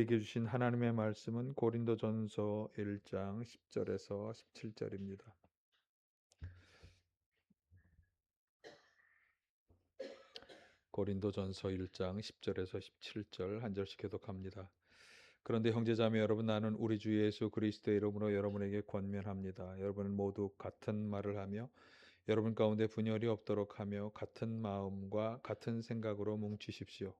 우리에게 주신 하나님의 말씀은 고린도전서 1장 10절에서 17절입니다. 고린도전서 1장 10절에서 17절 한 절씩 교독합니다. 그런데 형제자매 여러분, 나는 우리 주 예수 그리스도의 이름으로 여러분에게 권면합니다. 여러분은 모두 같은 말을 하며 여러분 가운데 분열이 없도록 하며 같은 마음과 같은 생각으로 뭉치십시오.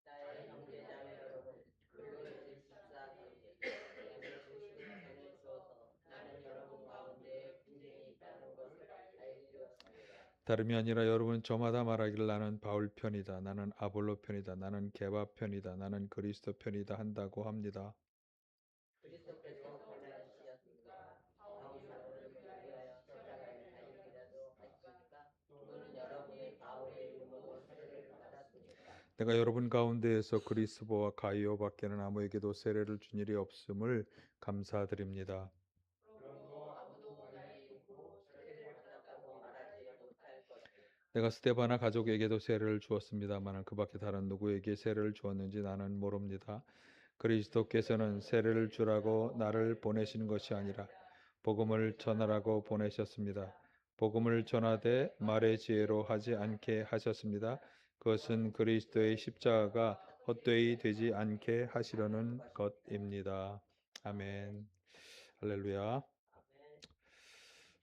나의 형제자매 여러분, 그리스도의 십자가에 예수 그리스도를 보내주어서 나는 여러분 가운데 분쟁이 있다는 것을 알게 되었습니다. 다름이 아니라 여러분 저마다 말하기를 나는 바울 편이다, 나는 아볼로 편이다, 나는 게바 편이다, 나는 그리스도 편이다 한다고 합니다. 그리스도께서 갈라지셨습니까? 바울이 여러분을 위하여 십자가에 달리기라도 하십니까? 누구는 여러분의 바울의 이름으로 세례를 받았습니까? 내가 여러분 가운데에서 그리스보와 가이오 밖에는 아무에게도 세례를 준 일이 없음을 감사드립니다. 그러므로 아무도 나의 이름으로 세례를 받았다고 말하지 못할 것입니다. 내가 스데바나 가족에게도 세례를 주었습니다만 그 밖에 다른 누구에게 세례를 주었는지 나는 모릅니다. 그리스도께서는 세례를 주라고 나를 보내신 것이 아니라 복음을 전하라고 보내셨습니다. 복음을 전하되 말의 지혜로 하지 않게 하셨습니다. 그것은 그리스도의 십자가가 헛되이 되지 않게 하시려는 것입니다. 아멘. 할렐루야.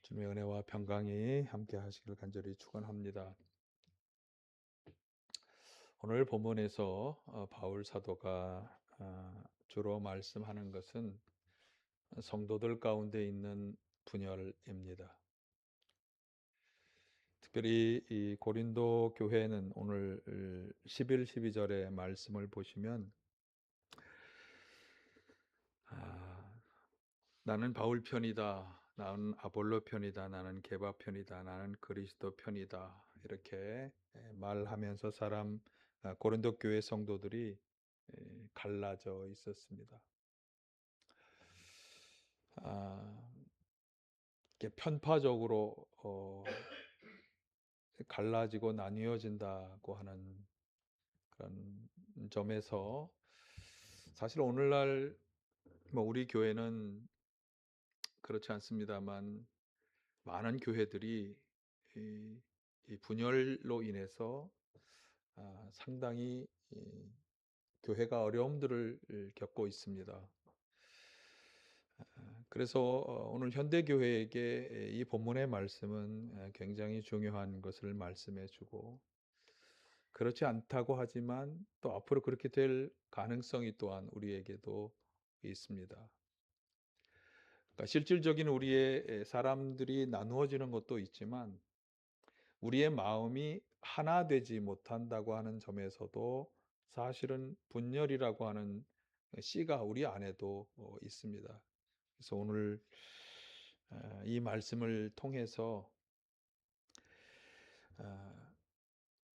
주님의 은혜와 평강이 함께 하시길 간절히 축원합니다. 오늘 본문에서 바울 사도가 주로 말씀하는 것은 성도들 가운데 있는 분열입니다. 특별히 이 고린도 교회는 오늘 11, 12절의 말씀을 보시면 나는 바울 편이다, 나는 아볼로 편이다, 나는 게바 편이다, 나는 그리스도 편이다 이렇게 말하면서 고린도 교회 성도들이 갈라져 있었습니다. 이렇게 편파적으로 갈라지고 나뉘어진다고 하는 그런 점에서 사실 오늘날 우리 교회는 그렇지 않습니다만 많은 교회들이 이 분열로 인해서 상당히 교회가 어려움들을 겪고 있습니다. 그래서 오늘 현대 교회에게 이 본문의 말씀은 굉장히 중요한 것을 말씀해 주고, 그렇지 않다고 하지만 또 앞으로 그렇게 될 가능성이 또한 우리에게도 있습니다. 그러니까 실질적인 우리의 사람들이 나누어지는 것도 있지만 우리의 마음이 하나 되지 못한다고 하는 점에서도 사실은 분열이라고 하는 씨가 우리 안에도 있습니다. 그래서 오늘 이 말씀을 통해서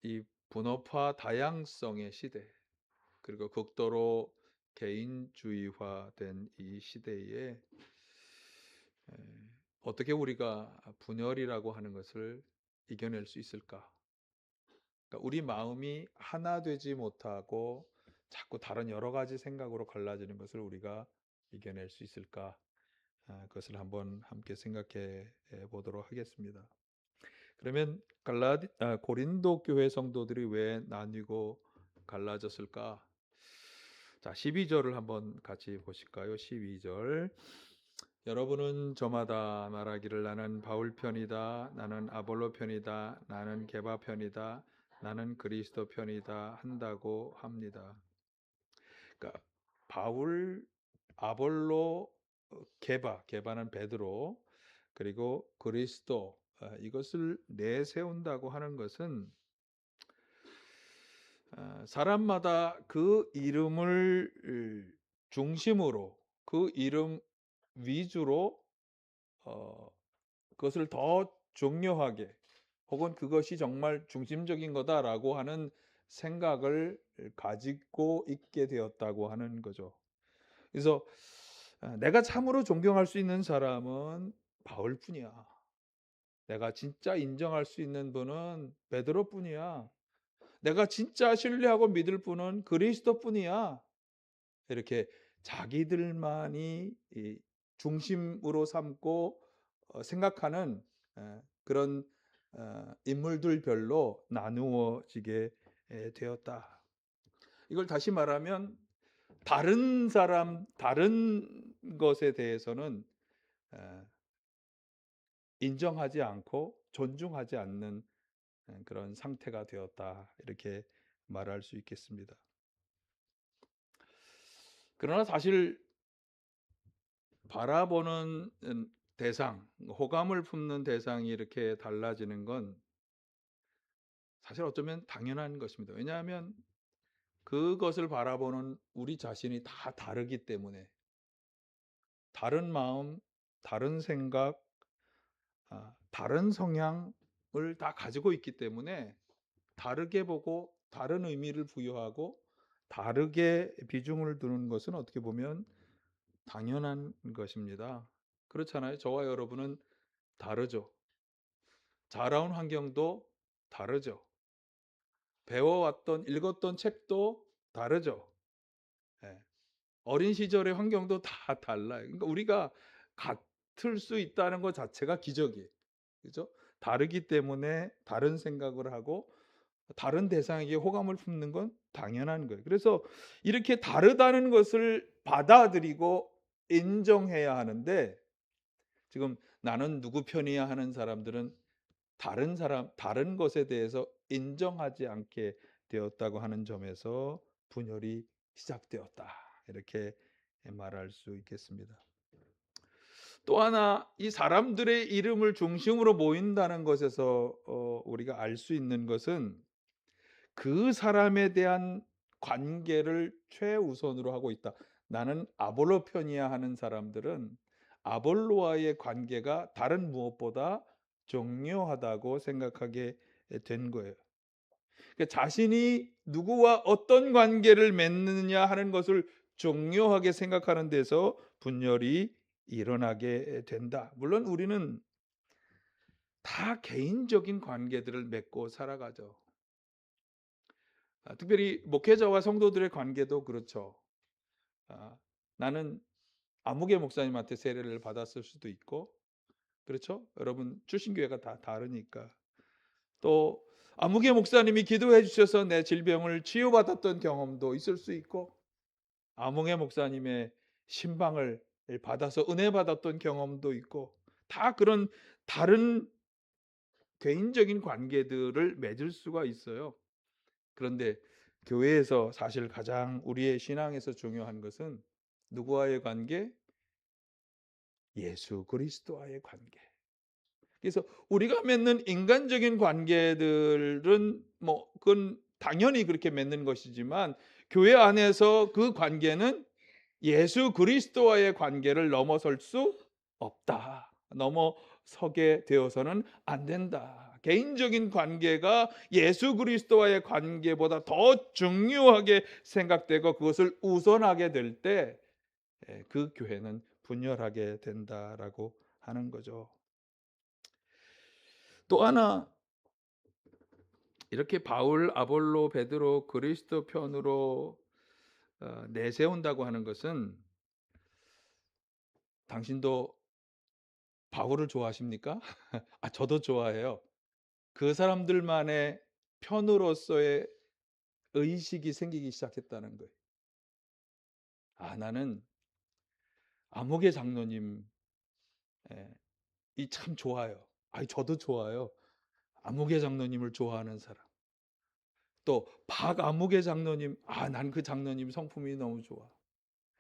이 분업화 다양성의 시대, 그리고 극도로 개인주의화된 이 시대에 어떻게 우리가 분열이라고 하는 것을 이겨낼 수 있을까? 그러니까 우리 마음이 하나 되지 못하고 자꾸 다른 여러 가지 생각으로 갈라지는 것을 우리가 이겨낼 수 있을까? 그것을 한번 함께 생각해 보도록 하겠습니다. 그러면 고린도 교회 성도들이 왜 나뉘고 갈라졌을까? 자, 12절을 한번 같이 보실까요? 12절. 여러분은 저마다 말하기를 나는 바울 편이다, 나는 아볼로 편이다, 나는 게바 편이다, 나는 그리스도 편이다 한다고 합니다. 그러니까 바울, 아볼로, 게바는 베드로, 그리고 그리스도, 이것을 내세운다고 하는 것은 사람마다 그 이름을 중심으로, 그 이름 위주로 그것을 더 중요하게, 혹은 그것이 정말 중심적인 거다라고 하는 생각을 가지고 있게 되었다고 하는 거죠. 그래서 내가 참으로 존경할 수 있는 사람은 바울뿐이야. 내가 진짜 인정할 수 있는 분은 베드로뿐이야. 내가 진짜 신뢰하고 믿을 분은 그리스도뿐이야. 이렇게 자기들만이 이 중심으로 삼고 생각하는 그런 인물들별로 나누어지게 되었다. 이걸 다시 말하면 다른 사람, 다른 것에 대해서는 에, 인정하지 않고 존중하지 않는 그런 상태가 되었다. 이렇게 말할 수 있겠습니다. 그러나 사실 바라보는 대상, 호감을 품는 대상이 이렇게 달라지는 건 사실 어쩌면 당연한 것입니다. 왜냐하면 그것을 바라보는 우리 자신이 다 다르기 때문에 다른 마음, 다른 생각, 다른 성향을 다 가지고 있기 때문에 다르게 보고 다른 의미를 부여하고 다르게 비중을 두는 것은 어떻게 보면 당연한 것입니다. 그렇잖아요. 저와 여러분은 다르죠. 자라온 환경도 다르죠. 배워왔던 읽었던 책도 다르죠. 예. 어린 시절의 환경도 다 달라요. 그러니까 우리가 같을 수 있다는 것 자체가 기적이에요. 그죠? 다르기 때문에 다른 생각을 하고 다른 대상에게 호감을 품는 건 당연한 거예요. 그래서 이렇게 다르다는 것을 받아들이고 인정해야 하는데 지금 나는 누구 편이야 하는 사람들은 다른 사람, 다른 것에 대해서 인정하지 않게 되었다고 하는 점에서 분열이 시작되었다. 이렇게 말할 수 있겠습니다. 또 하나 이 사람들의 이름을 중심으로 모인다는 것에서 우리가 알 수 있는 것은 그 사람에 대한 관계를 최우선으로 하고 있다. 나는 아볼로 편이야 하는 사람들은 아볼로와의 관계가 다른 무엇보다 중요하다고 생각하게 된 거예요. 그러니까 자신이 누구와 어떤 관계를 맺느냐 하는 것을 중요하게 생각하는 데서 분열이 일어나게 된다. 물론 우리는 다 개인적인 관계들을 맺고 살아가죠. 특별히 목회자와 성도들의 관계도 그렇죠. 나는 아무개 목사님한테 세례를 받았을 수도 있고, 그렇죠? 여러분 출신 교회가 다 다르니까. 또 아무개 목사님이 기도해 주셔서 내 질병을 치유받았던 경험도 있을 수 있고, 아무개 목사님의 신방을 받아서 은혜 받았던 경험도 있고, 다 그런 다른 개인적인 관계들을 맺을 수가 있어요. 그런데 교회에서 사실 가장 우리의 신앙에서 중요한 것은 누구와의 관계? 예수 그리스도와의 관계. 그래서 우리가 맺는 인간적인 관계들은 뭐 그건 당연히 그렇게 맺는 것이지만 교회 안에서 그 관계는 예수 그리스도와의 관계를 넘어설 수 없다. 넘어서게 되어서는 안 된다. 개인적인 관계가 예수 그리스도와의 관계보다 더 중요하게 생각되고 그것을 우선하게 될 때 그 교회는 분열하게 된다라고 하는 거죠. 또 하나 이렇게 바울, 아볼로, 베드로, 그리스도 편으로 내세운다고 하는 것은 당신도 바울을 좋아하십니까? 저도 좋아해요. 그 사람들만의 편으로서의 의식이 생기기 시작했다는 거예요. 나는 아무개 장로님 이 참 좋아요. 저도 좋아요. 아무개 장로님을 좋아하는 사람. 또 박아무개 장로님, 난 그 장로님 성품이 너무 좋아.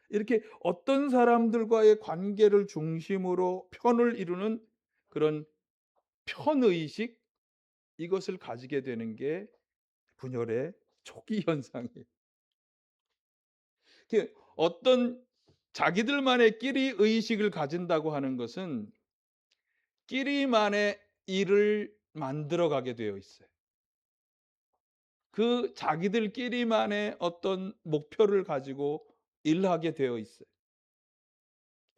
이렇게 어떤 사람들과의 관계를 중심으로 편을 이루는 그런 편의식, 이것을 가지게 되는 게 분열의 초기 현상이에요. 어떤 자기들만의 끼리 의식을 가진다고 하는 것은 끼리만의 일을 만들어가게 되어 있어요. 그 자기들끼리만의 어떤 목표를 가지고 일하게 되어 있어요.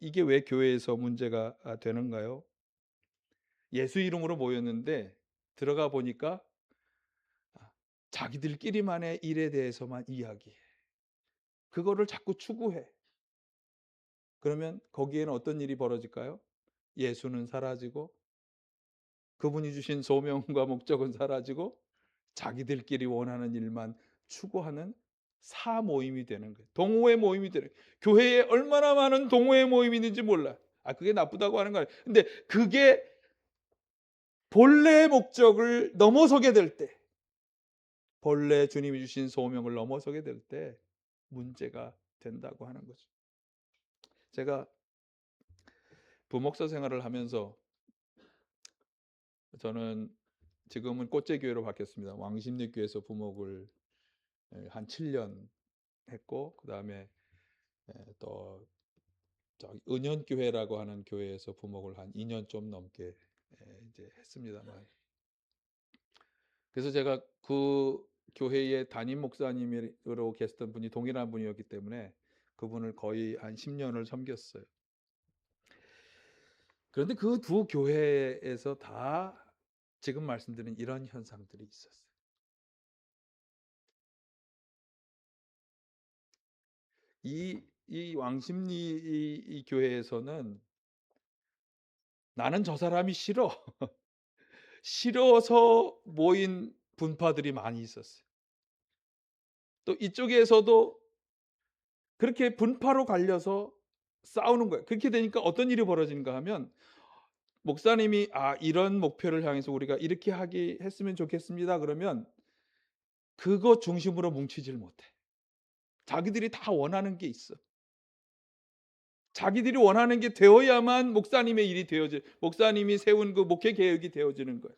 이게 왜 교회에서 문제가 되는가요? 예수 이름으로 모였는데 들어가 보니까 자기들끼리만의 일에 대해서만 이야기해. 그거를 자꾸 추구해. 그러면 거기에는 어떤 일이 벌어질까요? 예수는 사라지고 그분이 주신 소명과 목적은 사라지고 자기들끼리 원하는 일만 추구하는 사모임이 되는 거예요. 동호회 모임이 되는 거예요. 교회에 얼마나 많은 동호회 모임이 있는지 몰라. 그게 나쁘다고 하는 거 아니에요. 근데 그게 본래의 목적을 넘어서게 될 때, 본래 주님이 주신 소명을 넘어서게 될 때 문제가 된다고 하는 거죠. 제가 부목사 생활을 하면서 저는 지금은 꽃제교회로 바뀌었습니다. 왕십리교회에서 부목을 한 7년 했고, 그다음에 또 저기 은현교회라고 하는 교회에서 부목을 한 2년 좀 넘게 이제 했습니다만, 그래서 제가 그 교회의 담임 목사님으로 계셨던 분이 동일한 분이었기 때문에 그분을 거의 한 10년을 섬겼어요. 그런데 그 두 교회에서 다 지금 말씀드린 이런 현상들이 있었어요. 이 왕십리 이 교회에서는 나는 저 사람이 싫어. 싫어서 모인 분파들이 많이 있었어요. 또 이쪽에서도 그렇게 분파로 갈려서 싸우는 거예요. 그렇게 되니까 어떤 일이 벌어지는가 하면 목사님이 이런 목표를 향해서 우리가 이렇게 하기 했으면 좋겠습니다. 그러면 그거 중심으로 뭉치질 못해. 자기들이 다 원하는 게 있어. 자기들이 원하는 게 되어야만 목사님의 일이 되어져. 목사님이 세운 그 목회 계획이 되어지는 거예요.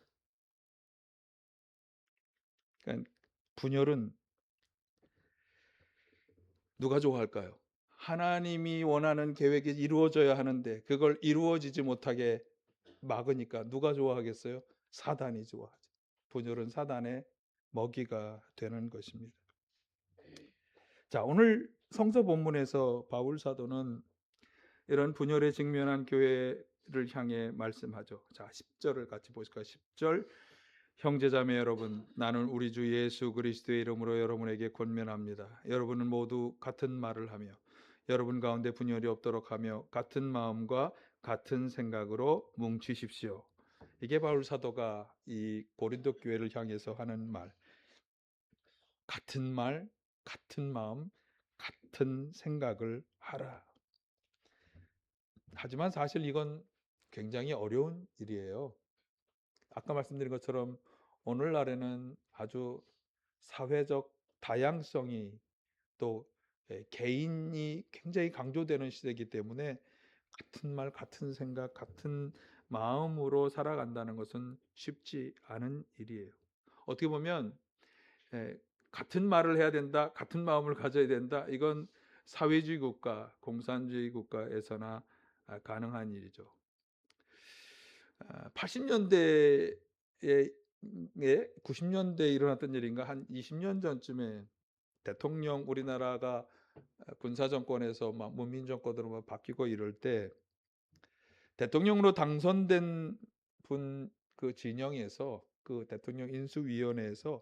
그러니까 분열은 누가 좋아할까요? 하나님이 원하는 계획이 이루어져야 하는데 그걸 이루어지지 못하게 막으니까 누가 좋아하겠어요? 사단이 좋아하죠. 분열은 사단의 먹이가 되는 것입니다. 자, 오늘 성서 본문에서 바울 사도는 이런 분열에 직면한 교회를 향해 말씀하죠. 자, 10절을 같이 보실까요? 10절. 형제자매 여러분, 나는 우리 주 예수 그리스도의 이름으로 여러분에게 권면합니다. 여러분은 모두 같은 말을 하며 여러분 가운데 분열이 없도록 하며 같은 마음과 같은 생각으로 뭉치십시오. 이게 바울 사도가 이 고린도 교회를 향해서 하는 말. 같은 말, 같은 마음, 같은 생각을 하라. 하지만 사실 이건 굉장히 어려운 일이에요. 아까 말씀드린 것처럼 오늘날에는 아주 사회적 다양성이 또 개인이 굉장히 강조되는 시대이기 때문에 같은 말, 같은 생각, 같은 마음으로 살아간다는 것은 쉽지 않은 일이에요. 어떻게 보면 같은 말을 해야 된다, 같은 마음을 가져야 된다. 이건 사회주의 국가, 공산주의 국가에서나 가능한 일이죠. 80년대에 90년대에 일어났던 일인가 한 20년 전쯤에 대통령 우리나라가 군사 정권에서 막 문민 정권으로 막 바뀌고 이럴 때 대통령으로 당선된 분 그 진영에서 그 대통령 인수위원회에서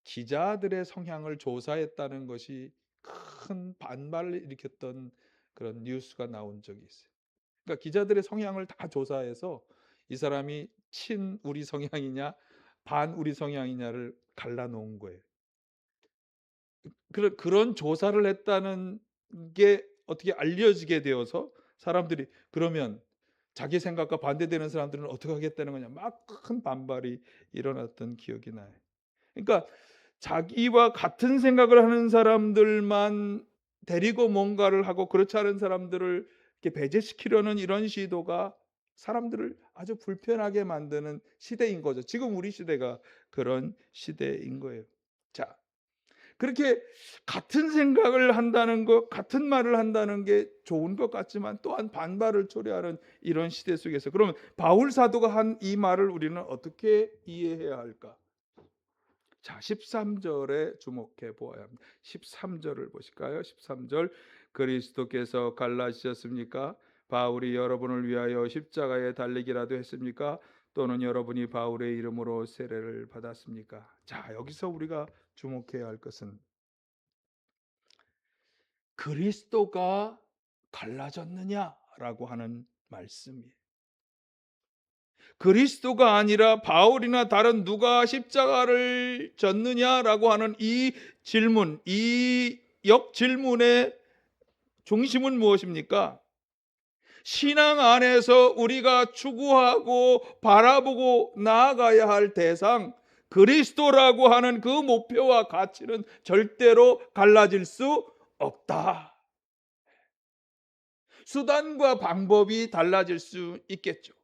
기자들의 성향을 조사했다는 것이 큰 반발을 일으켰던 그런 뉴스가 나온 적이 있어요. 그러니까 기자들의 성향을 다 조사해서 이 사람이 친 우리 성향이냐 반 우리 성향이냐를 갈라놓은 거예요. 그런 조사를 했다는 게 어떻게 알려지게 되어서 사람들이 그러면 자기 생각과 반대되는 사람들은 어떻게 하겠다는 거냐 막 큰 반발이 일어났던 기억이 나요. 그러니까 자기와 같은 생각을 하는 사람들만 데리고 뭔가를 하고 그렇지 않은 사람들을 이렇게 배제시키려는 이런 시도가 사람들을 아주 불편하게 만드는 시대인 거죠. 지금 우리 시대가 그런 시대인 거예요. 자, 그렇게 같은 생각을 한다는 것, 같은 말을 한다는 게 좋은 것 같지만 또한 반발을 초래하는 이런 시대 속에서 그러면 바울 사도가 한 이 말을 우리는 어떻게 이해해야 할까? 자, 13절에 주목해 보아야 합니다. 13절을 보실까요? 13절. 그리스도께서 갈라지셨습니까? 바울이 여러분을 위하여 십자가에 달리기라도 했습니까? 또는 여러분이 바울의 이름으로 세례를 받았습니까? 자, 여기서 우리가 주목해야 할 것은 그리스도가 갈라졌느냐라고 하는 말씀이에요. 그리스도가 아니라 바울이나 다른 누가 십자가를 졌느냐라고 하는 이 질문, 이 역질문의 중심은 무엇입니까? 신앙 안에서 우리가 추구하고 바라보고 나아가야 할 대상, 그리스도라고 하는 그 목표와 가치는 절대로 갈라질 수 없다. 수단과 방법이 달라질 수 있겠죠.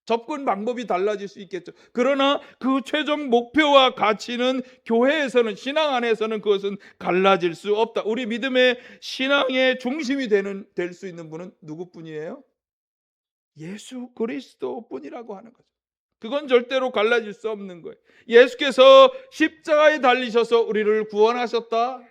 접근 방법이 달라질 수 있겠죠. 그러나 그 최종 목표와 가치는 교회에서는, 신앙 안에서는 그것은 갈라질 수 없다. 우리 믿음의 신앙의 중심이 될 수 있는 분은 누구뿐이에요? 예수 그리스도뿐이라고 하는 거죠. 그건 절대로 갈라질 수 없는 거예요. 예수께서 십자가에 달리셔서 우리를 구원하셨다.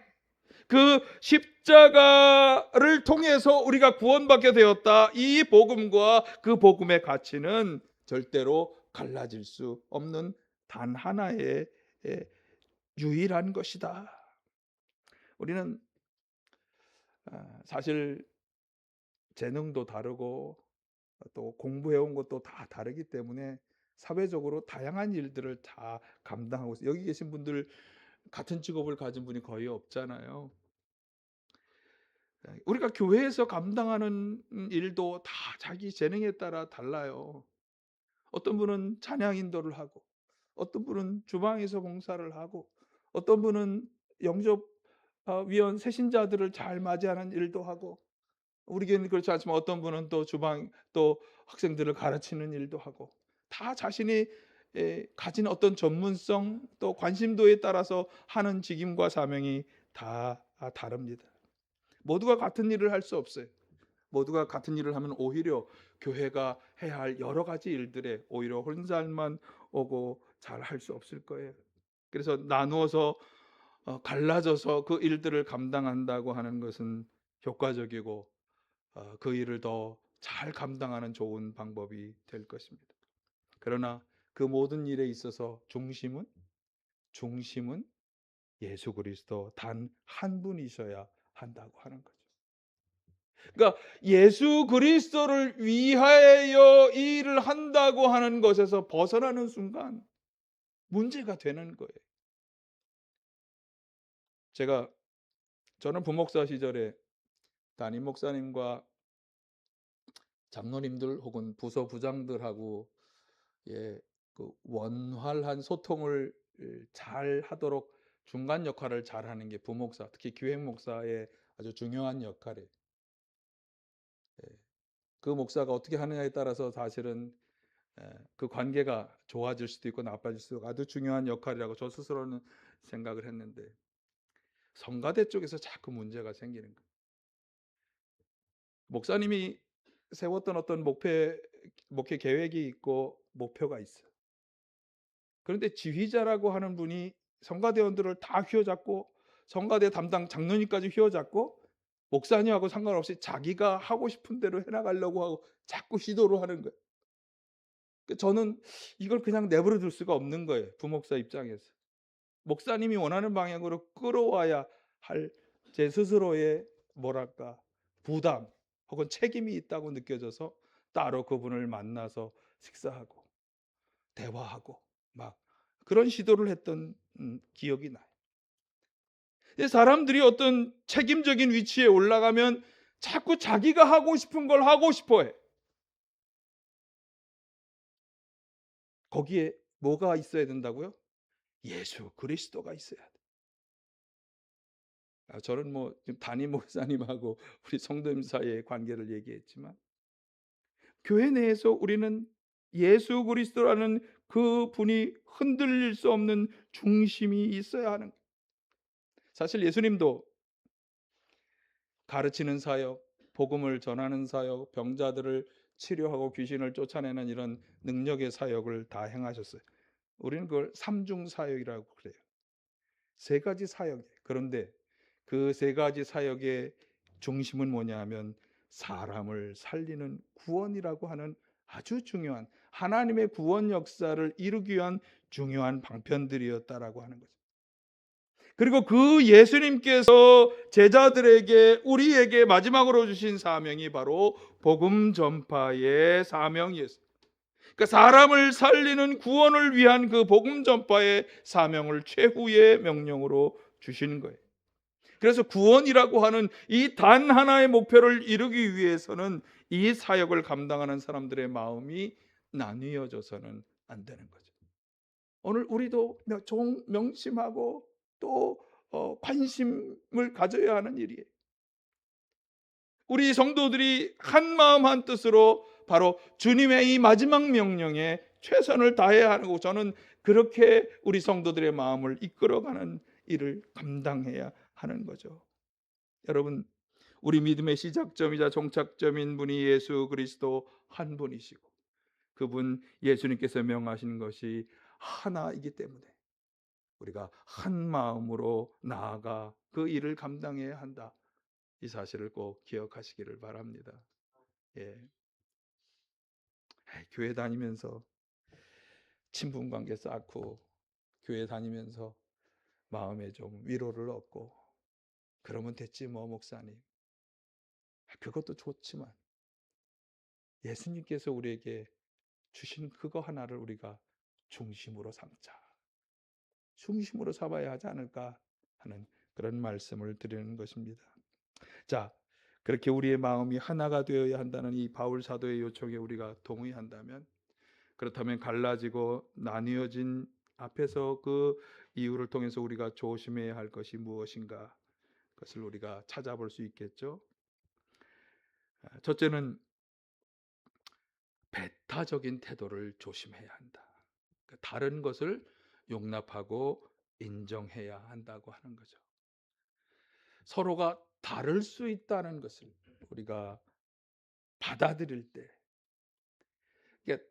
그 십자가를 통해서 우리가 구원받게 되었다. 이 복음과 그 복음의 가치는 절대로 갈라질 수 없는 단 하나의 유일한 것이다. 우리는 사실 재능도 다르고 또 공부해온 것도 다 다르기 때문에 사회적으로 다양한 일들을 다 감당하고 있어요. 여기 계신 분들 같은 직업을 가진 분이 거의 없잖아요. 우리가 교회에서 감당하는 일도 다 자기 재능에 따라 달라요. 어떤 분은 찬양 인도를 하고, 어떤 분은 주방에서 봉사를 하고, 어떤 분은 영접 위원 새신자들을 잘 맞이하는 일도 하고, 우리 교회는 그렇지 않지만 어떤 분은 또 주방 또 학생들을 가르치는 일도 하고, 다 자신이 가진 어떤 전문성 또 관심도에 따라서 하는 직임과 사명이 다 다릅니다. 모두가 같은 일을 할 수 없어요. 모두가 같은 일을 하면 오히려 교회가 해야 할 여러 가지 일들에 오히려 혼살만 오고 잘 할 수 없을 거예요. 그래서 나누어서 갈라져서 그 일들을 감당한다고 하는 것은 효과적이고 그 일을 더 잘 감당하는 좋은 방법이 될 것입니다. 그러나 그 모든 일에 있어서 중심은 예수 그리스도 단 한 분이셔야 한다고 하는 거죠. 그러니까 예수 그리스도를 위하여 일을 한다고 하는 것에서 벗어나는 순간 문제가 되는 거예요. 저는 부목사 시절에 담임 목사님과 장로님들 혹은 부서 부장들하고 그 원활한 소통을 잘 하도록 중간 역할을 잘 하는 게 부목사, 특히 기획 목사의 아주 중요한 역할이에요. 그 목사가 어떻게 하느냐에 따라서 사실은 그 관계가 좋아질 수도 있고 나빠질 수도 있고 아주 중요한 역할이라고 저 스스로는 생각을 했는데, 성가대 쪽에서 자꾸 문제가 생기는 거예요. 목사님이 세웠던 어떤 목회 계획이 있고 목표가 있어요. 그런데 지휘자라고 하는 분이 성가대원들을 다 휘어잡고 성가대 담당 장로님까지 휘어잡고 목사님하고 상관없이 자기가 하고 싶은 대로 해나가려고 하고 자꾸 시도를 하는 거예요. 저는 이걸 그냥 내버려 둘 수가 없는 거예요. 부목사 입장에서. 목사님이 원하는 방향으로 끌어와야 할 제 스스로의 부담 혹은 책임이 있다고 느껴져서 따로 그분을 만나서 식사하고 대화하고 막 그런 시도를 했던 기억이 나요. 사람들이 어떤 책임적인 위치에 올라가면 자꾸 자기가 하고 싶은 걸 하고 싶어 해. 거기에 뭐가 있어야 된다고요? 예수 그리스도가 있어야 돼. 저는 지금 담임 목사님하고 우리 성도님 사이의 관계를 얘기했지만 교회 내에서 우리는 예수 그리스도라는 그 분이 흔들릴 수 없는 중심이 있어야 하는 거예요. 사실 예수님도 가르치는 사역, 복음을 전하는 사역, 병자들을 치료하고 귀신을 쫓아내는 이런 능력의 사역을 다 행하셨어요. 우리는 그걸 삼중 사역이라고 그래요. 세 가지 사역이에요. 그런데 그 세 가지 사역의 중심은 뭐냐 하면 사람을 살리는 구원이라고 하는 아주 중요한 하나님의 구원 역사를 이루기 위한 중요한 방편들이었다라고 하는 거죠. 그리고 그 예수님께서 제자들에게 우리에게 마지막으로 주신 사명이 바로 복음 전파의 사명이었습니다. 그러니까 사람을 살리는 구원을 위한 그 복음 전파의 사명을 최후의 명령으로 주시는 거예요. 그래서 구원이라고 하는 이 단 하나의 목표를 이루기 위해서는 이 사역을 감당하는 사람들의 마음이 나뉘어져서는 안 되는 거죠. 오늘 우리도 명심하고 또 관심을 가져야 하는 일이에요. 우리 성도들이 한 마음 한 뜻으로 바로 주님의 이 마지막 명령에 최선을 다해야 하고, 저는 그렇게 우리 성도들의 마음을 이끌어가는 일을 감당해야 하는 거죠. 여러분, 우리 믿음의 시작점이자 종착점인 분이 예수 그리스도 한 분이시고, 그분 예수님께서 명하신 것이 하나이기 때문에 우리가 한 마음으로 나아가 그 일을 감당해야 한다. 이 사실을 꼭 기억하시기를 바랍니다. 예. 교회 다니면서 친분 관계 쌓고, 교회 다니면서 마음에 좀 위로를 얻고 그러면 됐지 뭐 목사님. 그것도 좋지만 예수님께서 우리에게 주신 그거 하나를 우리가 중심으로 삼자. 중심으로 삼아야 하지 않을까 하는 그런 말씀을 드리는 것입니다. 자, 그렇게 우리의 마음이 하나가 되어야 한다는 이 바울 사도의 요청에 우리가 동의한다면, 그렇다면 갈라지고 나뉘어진 앞에서 그 이유를 통해서 우리가 조심해야 할 것이 무엇인가, 그것을 우리가 찾아볼 수 있겠죠. 첫째는 배타적인 태도를 조심해야 한다. 다른 것을 용납하고 인정해야 한다고 하는 거죠. 서로가 다를 수 있다는 것을 우리가 받아들일 때,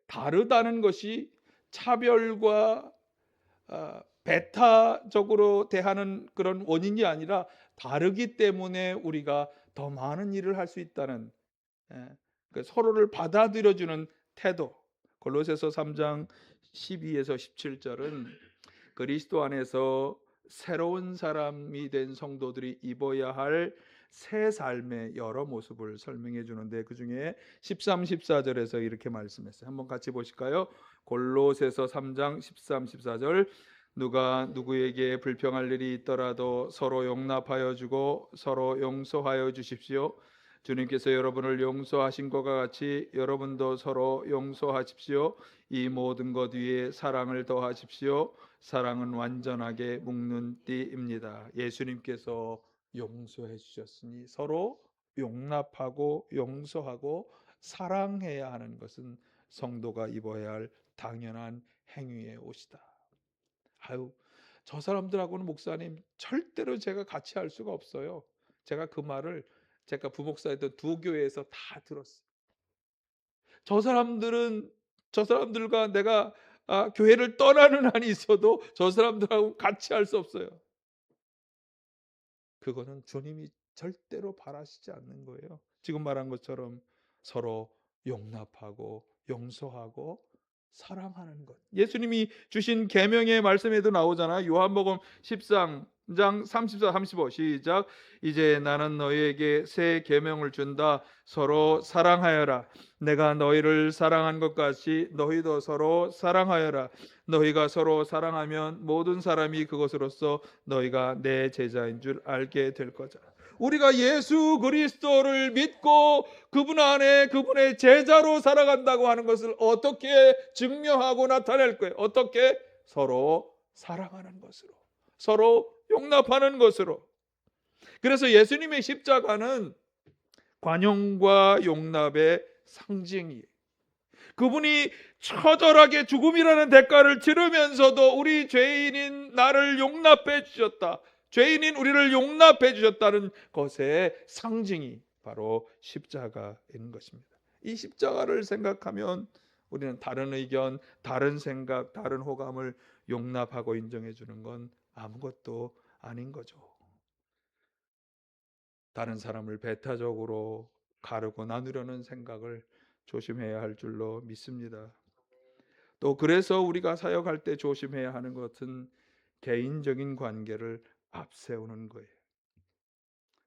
다르다는 것이 차별과 배타적으로 대하는 그런 원인이 아니라 다르기 때문에 우리가 더 많은 일을 할 수 있다는, 서로를 받아들여주는 태도. 골로새서 3장 12에서 17절은 그리스도 안에서 새로운 사람이 된 성도들이 입어야 할 새 삶의 여러 모습을 설명해 주는데, 그 중에 13, 14절에서 이렇게 말씀했어요. 한번 같이 보실까요? 골로새서 3장 13, 14절. 누가 누구에게 불평할 일이 있더라도 서로 용납하여 주고 서로 용서하여 주십시오. 주님께서 여러분을 용서하신 것과 같이 여러분도 서로 용서하십시오. 이 모든 것 위에 사랑을 더하십시오. 사랑은 완전하게 묶는 띠입니다. 예수님께서 용서해 주셨으니 서로 용납하고 용서하고 사랑해야 하는 것은 성도가 입어야 할 당연한 행위의 옷이다. 저 사람들하고는 목사님 절대로 제가 같이 할 수가 없어요. 제가 그 말을 제가 부목사였던 두 교회에서 다 들었어요. 저 사람들과 내가 교회를 떠나는 한이 있어도 저 사람들하고 같이 할 수 없어요. 그거는 주님이 절대로 바라시지 않는 거예요. 지금 말한 것처럼 서로 용납하고 용서하고 사랑하는 것. 예수님이 주신 계명의 말씀에도 나오잖아요. 요한복음 13장 34, 35 시작. 이제 나는 너희에게 새 계명을 준다. 서로 사랑하여라. 내가 너희를 사랑한 것 같이 너희도 서로 사랑하여라. 너희가 서로 사랑하면 모든 사람이 그것으로서 너희가 내 제자인 줄 알게 될 거다. 우리가 예수 그리스도를 믿고 그분 안에 그분의 제자로 살아간다고 하는 것을 어떻게 증명하고 나타낼 거예요? 어떻게? 서로 사랑하는 것으로, 서로 용납하는 것으로. 그래서 예수님의 십자가는 관용과 용납의 상징이에요. 그분이 처절하게 죽음이라는 대가를 치르면서도 우리 죄인인 나를 용납해 주셨다. 죄인인 우리를 용납해 주셨다는 것의 상징이 바로 십자가인 것입니다. 이 십자가를 생각하면 우리는 다른 의견, 다른 생각, 다른 호감을 용납하고 인정해 주는 건 아무것도 아닌 거죠. 다른 사람을 배타적으로 가르고 나누려는 생각을 조심해야 할 줄로 믿습니다. 또 그래서 우리가 사역할 때 조심해야 하는 것은 개인적인 관계를 앞세우는 거예요.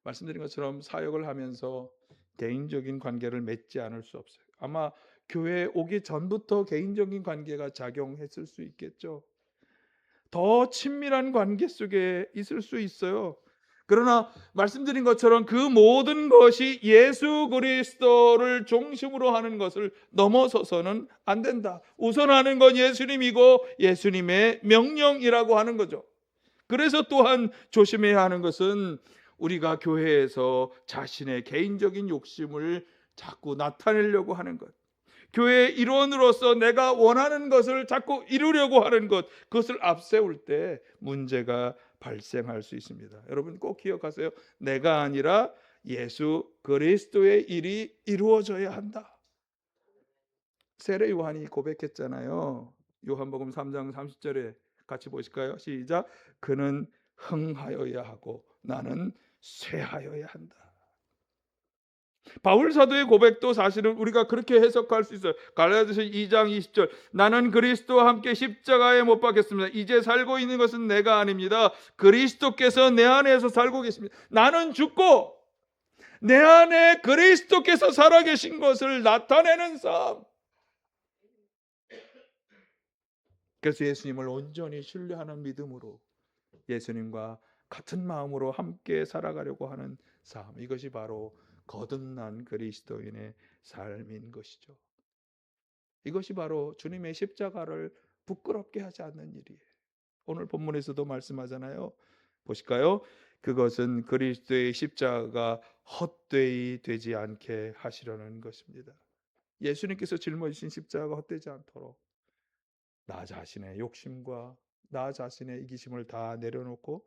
말씀드린 것처럼 사역을 하면서 개인적인 관계를 맺지 않을 수 없어요. 아마 교회에 오기 전부터 개인적인 관계가 작용했을 수 있겠죠. 더 친밀한 관계 속에 있을 수 있어요. 그러나 말씀드린 것처럼 그 모든 것이 예수 그리스도를 중심으로 하는 것을 넘어서서는 안 된다. 우선하는 건 예수님이고 예수님의 명령이라고 하는 거죠. 그래서 또한 조심해야 하는 것은 우리가 교회에서 자신의 개인적인 욕심을 자꾸 나타내려고 하는 것, 교회의 일원으로서 내가 원하는 것을 자꾸 이루려고 하는 것, 그것을 앞세울 때 문제가 발생할 수 있습니다. 여러분 꼭 기억하세요. 내가 아니라 예수 그리스도의 일이 이루어져야 한다. 세례 요한이 고백했잖아요. 요한복음 3장 30절에 같이 보실까요? 시작. 그는 흥하여야 하고 나는 쇠하여야 한다. 바울 사도의 고백도 사실은 우리가 그렇게 해석할 수 있어요. 갈라디아서 2장 20절. 나는 그리스도와 함께 십자가에 못 박혔습니다. 이제 살고 있는 것은 내가 아닙니다. 그리스도께서 내 안에서 살고 계십니다. 나는 죽고 내 안에 그리스도께서 살아계신 것을 나타내는 삶. 그래서 예수님을 온전히 신뢰하는 믿음으로 예수님과 같은 마음으로 함께 살아가려고 하는 삶. 이것이 바로 거듭난 그리스도인의 삶인 것이죠. 이것이 바로 주님의 십자가를 부끄럽게 하지 않는 일이에요. 오늘 본문에서도 말씀하잖아요. 보실까요? 그것은 그리스도의 십자가가 헛되이 되지 않게 하시려는 것입니다. 예수님께서 짊어지신 십자가가 헛되지 않도록 나 자신의 욕심과 나 자신의 이기심을 다 내려놓고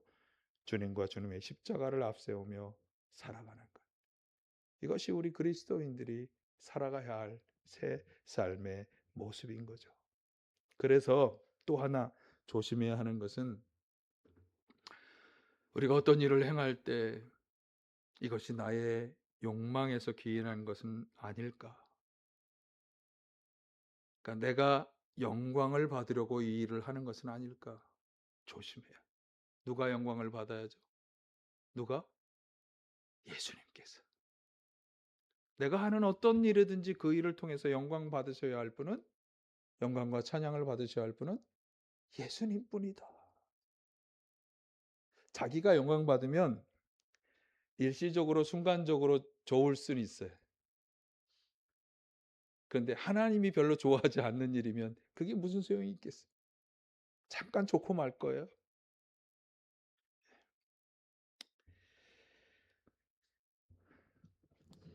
주님과 주님의 십자가를 앞세우며 살아가는 것. 이것이 우리 그리스도인들이 살아가야 할 새 삶의 모습인 거죠. 그래서 또 하나 조심해야 하는 것은 우리가 어떤 일을 행할 때 이것이 나의 욕망에서 기인한 것은 아닐까. 그러니까 내가 영광을 받으려고 이 일을 하는 것은 아닐까. 조심해야. 누가 영광을 받아야죠? 누가? 예수님께서. 내가 하는 어떤 일이든지 그 일을 통해서 영광 받으셔야 할 분은, 영광과 찬양을 받으셔야 할 분은 예수님뿐이다. 자기가 영광 받으면 일시적으로 순간적으로 좋을 수는 있어요. 그런데 하나님이 별로 좋아하지 않는 일이면 그게 무슨 소용이 있겠어요? 잠깐 좋고 말 거예요.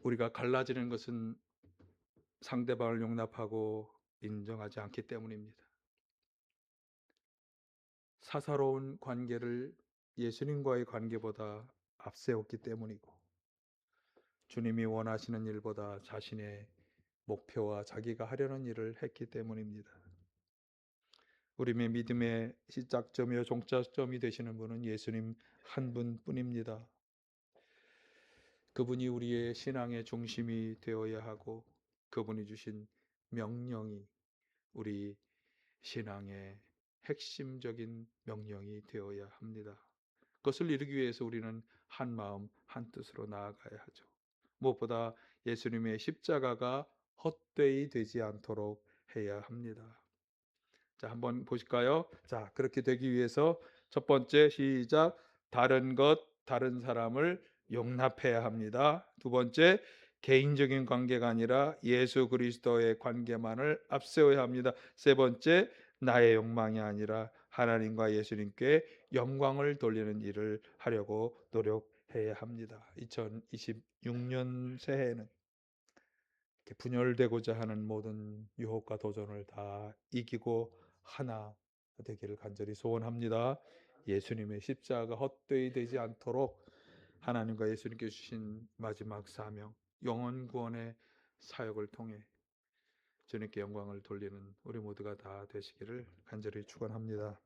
우리가 갈라지는 것은 상대방을 용납하고 인정하지 않기 때문입니다. 사사로운 관계를 예수님과의 관계보다 앞세웠기 때문이고, 주님이 원하시는 일보다 자신의 목표와 자기가 하려는 일을 했기 때문입니다. 우리의 믿음의 시작점이요 종착점이 되시는 분은 예수님 한 분뿐입니다. 그분이 우리의 신앙의 중심이 되어야 하고, 그분이 주신 명령이 우리 신앙의 핵심적인 명령이 되어야 합니다. 그것을 이루기 위해서 우리는 한 마음 한 뜻으로 나아가야 하죠. 무엇보다 예수님의 십자가가 헛되이 되지 않도록 해야 합니다. 자, 한번 보실까요? 자, 그렇게 되기 위해서 첫 번째 시작. 다른 것, 다른 사람을 용납해야 합니다. 두 번째, 개인적인 관계가 아니라 예수 그리스도의 관계만을 앞세워야 합니다. 세 번째, 나의 욕망이 아니라 하나님과 예수님께 영광을 돌리는 일을 하려고 노력해야 합니다. 2026년 새해에는 이렇게 분열되고자 하는 모든 유혹과 도전을 다 이기고 하나 되기를 간절히 소원합니다. 예수님의 십자가가 헛되이 되지 않도록 하나님과 예수님께 주신 마지막 사명, 영원 구원의 사역을 통해 주님께 영광을 돌리는 우리 모두가 다 되시기를 간절히 축원합니다.